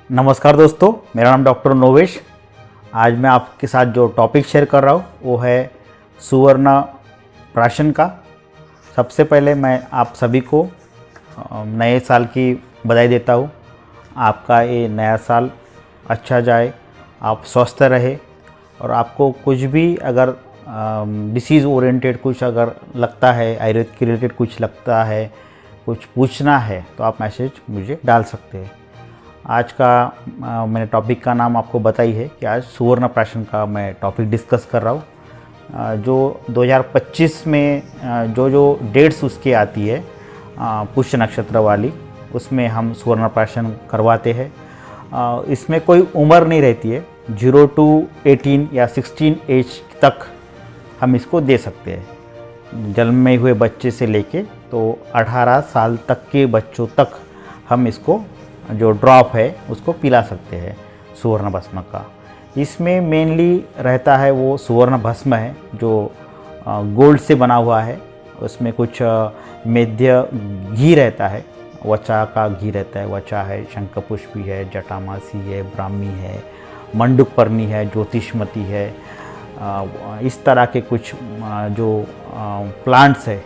नमस्कार दोस्तों, मेरा नाम डॉक्टर नोवेश। आज मैं आपके साथ जो टॉपिक शेयर कर रहा हूँ वो है सुवर्ण प्राशन का। सबसे पहले मैं आप सभी को नए साल की बधाई देता हूँ। आपका ये नया साल अच्छा जाए, आप स्वस्थ रहे और आपको कुछ भी अगर डिसीज़ ओरिएंटेड कुछ अगर लगता है, आयुर्वेद के रिलेटेड कुछ लगता है, कुछ पूछना है तो आप मैसेज मुझे डाल सकते हैं। आज का मैंने टॉपिक का नाम आपको बताई है कि आज सुवर्ण प्राशन का मैं टॉपिक डिस्कस कर रहा हूँ। जो 2025 में जो डेट्स उसकी आती है पुष्य नक्षत्र वाली, उसमें हम सुवर्ण प्राशन करवाते हैं। इसमें कोई उम्र नहीं रहती है, 0 to 18 या 16 एज तक हम इसको दे सकते हैं। जन्म में हुए बच्चे से लेके तो 18 साल तक के बच्चों तक हम इसको जो ड्रॉप है उसको पिला सकते हैं सुवर्ण भस्म का। इसमें मेनली रहता है वो सुवर्ण भस्म है जो गोल्ड से बना हुआ है। उसमें कुछ मेद्य घी रहता है, वचा का घी रहता है। वचा है, शंखपुष्पी है, जटामासी है, ब्राह्मी है, मंडूकपर्णी है, ज्योतिषमती है। इस तरह के कुछ जो प्लांट्स है,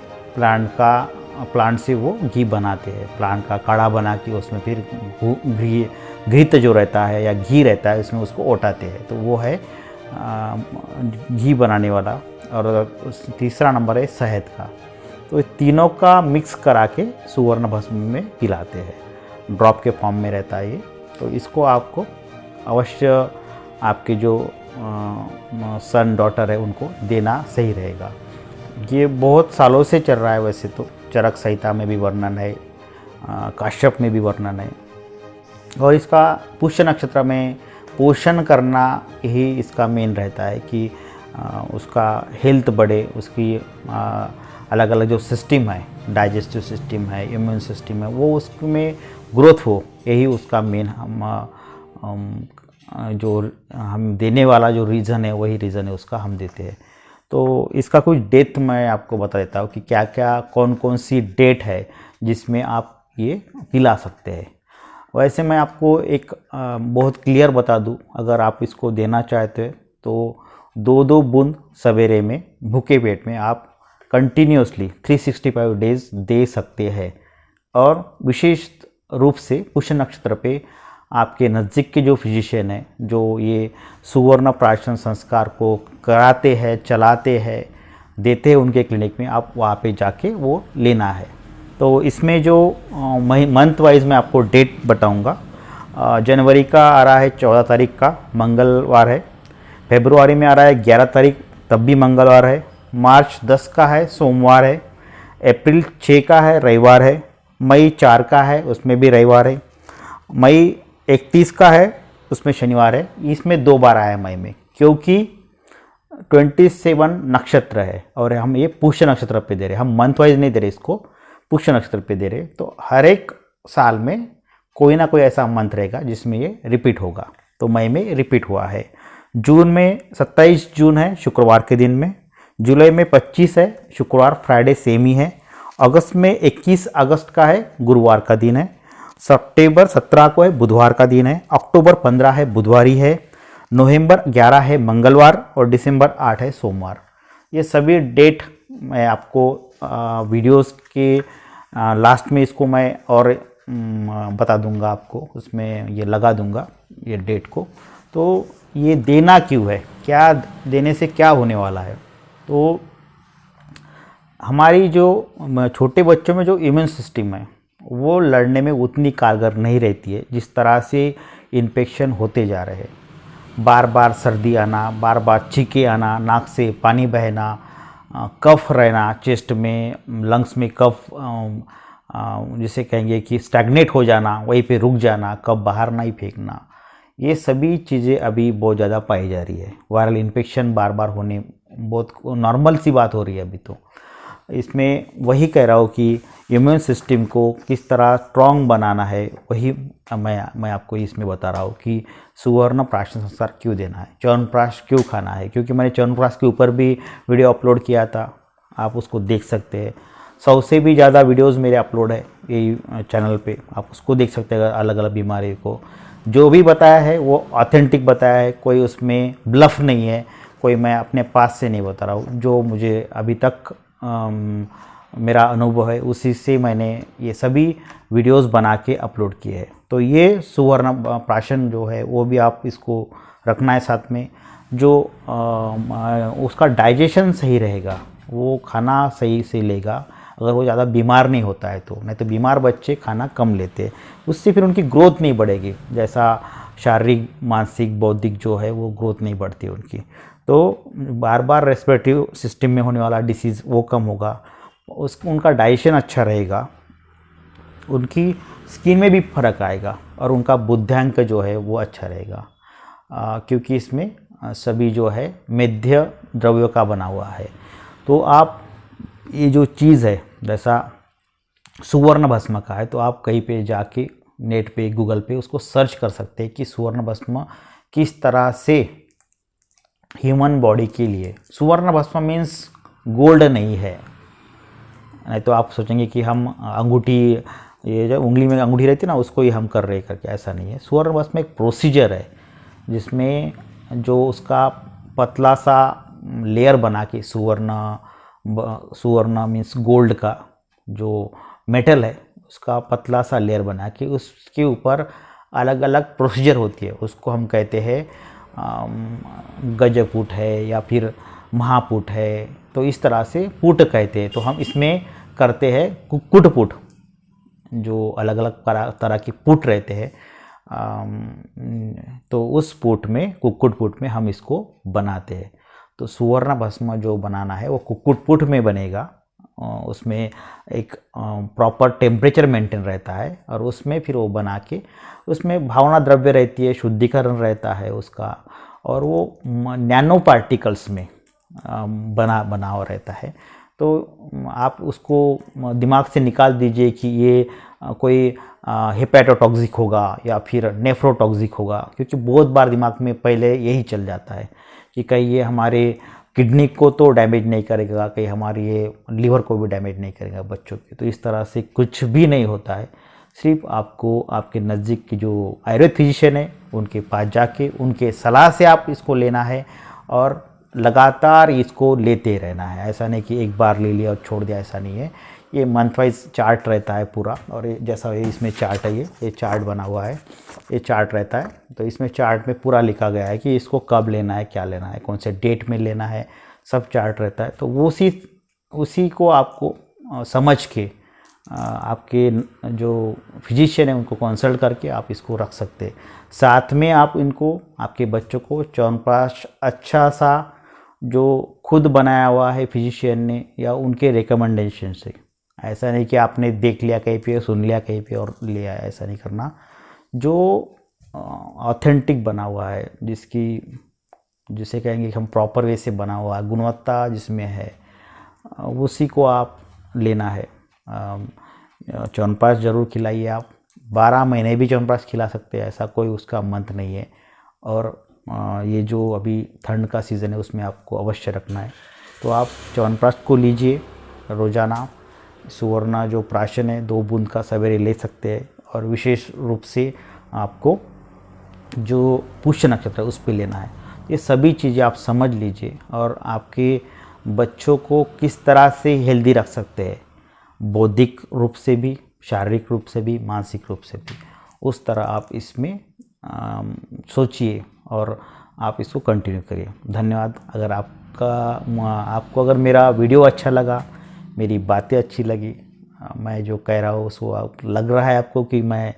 प्लांट से वो घी बनाते हैं। प्लांट का काढ़ा बना के उसमें फिर घृत जो रहता है या घी रहता है उसमें उसको ओटाते हैं, तो वो है घी बनाने वाला। और तीसरा नंबर है शहद का। तो ये तीनों का मिक्स करा के सुवर्ण भस्म में पिलाते हैं। ड्रॉप के फॉर्म में रहता है ये। तो इसको आपको अवश्य आपके जो सन डॉटर है उनको देना सही रहेगा। ये बहुत सालों से चल रहा है। वैसे तो चरक संहिता में भी वर्णन है, काश्यप में भी वर्णन है। और इसका पुष्य नक्षत्र में पोषण करना ही इसका मेन रहता है कि उसका हेल्थ बढ़े, उसकी अलग अलग जो सिस्टम है, डाइजेस्टिव सिस्टम है, इम्यून सिस्टम है, वो उसमें ग्रोथ हो। यही उसका मेन जो हम देने वाला जो रीज़न है वही रीज़न है उसका हम देते हैं। तो इसका कुछ डेट मैं आपको बता देता हूँ कि क्या क्या कौन कौन सी डेट है जिसमें आप ये पिला सकते हैं। वैसे मैं आपको एक बहुत क्लियर बता दूँ, अगर आप इसको देना चाहते हैं तो 2-2 बूंद सवेरे में भूखे पेट में आप कंटिन्यूसली 365 डेज दे सकते हैं। और विशेष रूप से पुष्य नक्षत्र पे आपके नज़दीक के जो फिजिशियन हैं, जो ये सुवर्ण प्राशन संस्कार को कराते हैं, चलाते हैं, देते हैं उनके क्लिनिक में, आप वहाँ पे जाके वो लेना है। तो इसमें जो मंथ वाइज मैं आपको डेट बताऊंगा। जनवरी का आ रहा है 14 तारीख का, मंगलवार है। फरवरी में आ रहा है 11 तारीख, तब भी मंगलवार है। मार्च 10 का है, सोमवार है। अप्रैल 6 का है, रविवार है। मई 4 का है, उसमें भी रविवार है। मई 31 का है, उसमें शनिवार है। इसमें 2 बार आया है मई में, क्योंकि 27 नक्षत्र है और हम ये पुष्य नक्षत्र पे दे रहे हैं। हम मंथ वाइज नहीं दे रहे, इसको पुष्य नक्षत्र पे दे रहे। तो हर एक साल में कोई ना कोई ऐसा मंथ रहेगा जिसमें ये रिपीट होगा। तो मई में रिपीट हुआ है। जून में 27 जून है, शुक्रवार के दिन में। जुलाई में 25 है, शुक्रवार, फ्राइडे सेम ही है। अगस्त में 21 अगस्त का है, गुरुवार का दिन है। सितंबर 17 को है, बुधवार का दिन है। अक्टूबर 15 है, बुधवार ही है। नवंबर 11 है, मंगलवार। और दिसंबर 8 है, सोमवार। ये सभी डेट मैं आपको वीडियोस के लास्ट में इसको मैं और बता दूंगा आपको, उसमें ये लगा दूंगा ये डेट को। तो ये देना क्यों है, क्या देने से क्या होने वाला है। तो हमारी जो छोटे बच्चों में जो इम्यून सिस्टम है वो लड़ने में उतनी कारगर नहीं रहती है जिस तरह से इन्फेक्शन होते जा रहे हैं। बार बार सर्दी आना, बार बार छींके आना, नाक से पानी बहना, कफ रहना चेस्ट में, लंग्स में कफ, जिसे कहेंगे कि स्टैग्नेट हो जाना, वहीं पे रुक जाना, कफ बाहर नहीं फेंकना, ये सभी चीज़ें अभी बहुत ज़्यादा पाई जा रही है। वायरल इन्फेक्शन बार बार होने बहुत नॉर्मल सी बात हो रही है अभी। तो इसमें वही कह रहा हूँ कि इम्यून सिस्टम को किस तरह स्ट्रॉन्ग बनाना है, वही मैं आपको इसमें बता रहा हूँ कि सुवर्ण प्राशन संस्कार क्यों देना है, च्यवनप्राश क्यों खाना है। क्योंकि मैंने च्यवनप्राश के ऊपर भी वीडियो अपलोड किया था, आप उसको देख सकते हैं। 100 से भी ज़्यादा वीडियोस मेरे अपलोड है यही चैनल पे, आप उसको देख सकते हैं अलग अलग बीमारी को। जो भी बताया है वो ऑथेंटिक बताया है, कोई उसमें ब्लफ नहीं है, कोई मैं अपने पास से नहीं बता रहा हूँ। जो मुझे अभी तक मेरा अनुभव है उसी से मैंने ये सभी वीडियोस बना के अपलोड किए हैं। तो ये सुवर्ण प्राशन जो है वो भी आप इसको रखना है साथ में। जो उसका डाइजेशन सही रहेगा, वो खाना सही से लेगा, अगर वो ज़्यादा बीमार नहीं होता है तो। नहीं तो बीमार बच्चे खाना कम लेते हैं, उससे फिर उनकी ग्रोथ नहीं बढ़ेगी, जैसा शारीरिक मानसिक बौद्धिक जो है वो ग्रोथ नहीं बढ़ती उनकी। तो बार बार रेस्पिरेटरी सिस्टम में होने वाला डिसीज़ वो कम होगा, उनका डाइजेशन अच्छा रहेगा, उनकी स्किन में भी फर्क आएगा और उनका बुद्धियांक जो है वो अच्छा रहेगा। क्योंकि इसमें सभी जो है मेध्य द्रव्यों का बना हुआ है। तो आप ये जो चीज़ है जैसा सुवर्ण भस्म का है, तो आप कहीं पे जाके नेट पे गूगल पे उसको सर्च कर सकते हैं कि सुवर्ण भस्म किस तरह से ह्यूमन बॉडी के लिए। सुवर्ण भस्म मीन्स गोल्ड नहीं है, नहीं तो आप सोचेंगे कि हम अंगूठी, ये जो उंगली में अंगूठी रहती है ना, उसको ही हम कर रहे करके, ऐसा नहीं है। सुवर्ण भस्म एक प्रोसीजर है जिसमें जो उसका पतला सा लेयर बना के सुवर्ण मीन्स गोल्ड का जो मेटल है उसका पतला सा लेयर बना के उसके ऊपर अलग अलग प्रोसीजर होती है। उसको हम कहते हैं गजपुट है या फिर महापुट है, तो इस तरह से पुट कहते हैं। तो हम इसमें करते हैं कुक्कुट पुट, जो अलग अलग तरह की पुट रहते हैं। तो उस पुट में, कुक्कुट पुट में हम इसको बनाते हैं। तो सुवर्ण भस्म जो बनाना है वो कुक्कुट पुट में बनेगा। उसमें एक प्रॉपर टेम्परेचर मेंटेन रहता है और उसमें फिर वो बना के उसमें भावना द्रव्य रहती है, शुद्धिकरण रहता है उसका, और वो नैनो पार्टिकल्स में बना हुआ रहता है। तो आप उसको दिमाग से निकाल दीजिए कि ये कोई हेपेटोटॉक्सिक होगा या फिर नेफ्रोटॉक्सिक होगा, क्योंकि बहुत बार दिमाग में पहले यही चल जाता है कि कहीं ये हमारे किडनी को तो डैमेज नहीं करेगा, कहीं हमारी ये लीवर को भी डैमेज नहीं करेगा बच्चों के। तो इस तरह से कुछ भी नहीं होता है। सिर्फ आपको आपके नज़दीक की जो आयुर्वेद फिजिशियन है उनके पास जाके उनके सलाह से आप इसको लेना है और लगातार इसको लेते रहना है। ऐसा नहीं कि एक बार ले लिया और छोड़ दिया, ऐसा नहीं है। ये मंथ वाइज चार्ट रहता है पूरा, और ये जैसा इसमें चार्ट है, ये चार्ट बना हुआ है, ये चार्ट रहता है। तो इसमें चार्ट में पूरा लिखा गया है कि इसको कब लेना है, क्या लेना है, कौन से डेट में लेना है, सब चार्ट रहता है। तो वो उसी को आपको समझ के आपके जो फिजिशियन है उनको कंसल्ट करके आप इसको रख सकते हैं। साथ में आप इनको, आपके बच्चों को च्यवनप्राश अच्छा सा जो खुद बनाया हुआ है फिजिशियन ने या उनके रिकमेंडेशन से, ऐसा नहीं कि आपने देख लिया कहीं पे, सुन लिया कहीं पे और लिया, ऐसा नहीं करना। जो ऑथेंटिक बना हुआ है, जिसे कहेंगे कि हम प्रॉपर वे से बना हुआ है, गुणवत्ता जिसमें है, उसी को आप लेना है। च्यवनप्राश जरूर खिलाइए आप, 12 महीने भी च्यवनप्राश खिला सकते हैं, ऐसा कोई उसका मंत्र नहीं है। और ये जो अभी ठंड का सीज़न है उसमें आपको अवश्य रखना है। तो आप च्यवनप्राश को लीजिए रोज़ाना। सुवर्ण जो प्राशन है 2 बूंद का सवेरे ले सकते हैं, और विशेष रूप से आपको जो पुष्य नक्षत्र है उस पर लेना है। ये सभी चीज़ें आप समझ लीजिए और आपके बच्चों को किस तरह से हेल्दी रख सकते हैं, बौद्धिक रूप से भी, शारीरिक रूप से भी, मानसिक रूप से भी, उस तरह आप इसमें सोचिए और आप इसको कंटिन्यू करिए। धन्यवाद। अगर आपको अगर मेरा वीडियो अच्छा लगा, मेरी बातें अच्छी लगी, मैं जो कह रहा हूँ उसको आप लग रहा है आपको कि मैं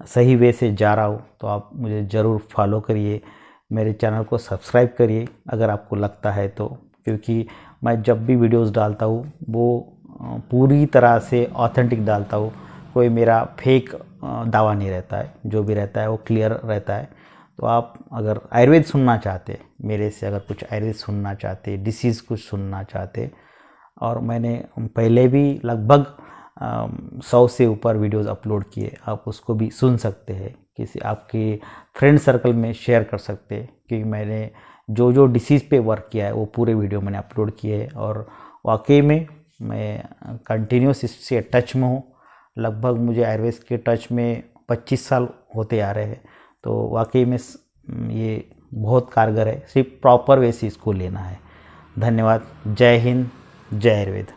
सही वे से जा रहा हूँ, तो आप मुझे ज़रूर फॉलो करिए, मेरे चैनल को सब्सक्राइब करिए अगर आपको लगता है तो। क्योंकि मैं जब भी वीडियोस डालता हूँ वो पूरी तरह से ऑथेंटिक डालता हूँ, कोई मेरा फेक दावा नहीं रहता है, जो भी रहता है वो क्लियर रहता है। तो आप अगर आयुर्वेद सुनना चाहते, मेरे से अगर कुछ आयुर्वेद सुनना चाहते, डिसीज़ कुछ सुनना चाहते, और मैंने पहले भी लगभग 100 से ऊपर वीडियोस अपलोड किए, आप उसको भी सुन सकते हैं, किसी आपके फ्रेंड सर्कल में शेयर कर सकते हैं। क्योंकि मैंने जो डिसीज़ पे वर्क किया है वो पूरे वीडियो मैंने अपलोड किए हैं, और वाकई में मैं कंटिन्यूस इससे टच में हूँ। लगभग मुझे आयुर्वेद के टच में 25 साल होते आ रहे हैं। तो वाकई में ये बहुत कारगर है, सिर्फ प्रॉपर वे से इसको लेना है। धन्यवाद। जय हिंद, जय आयुर्वेद।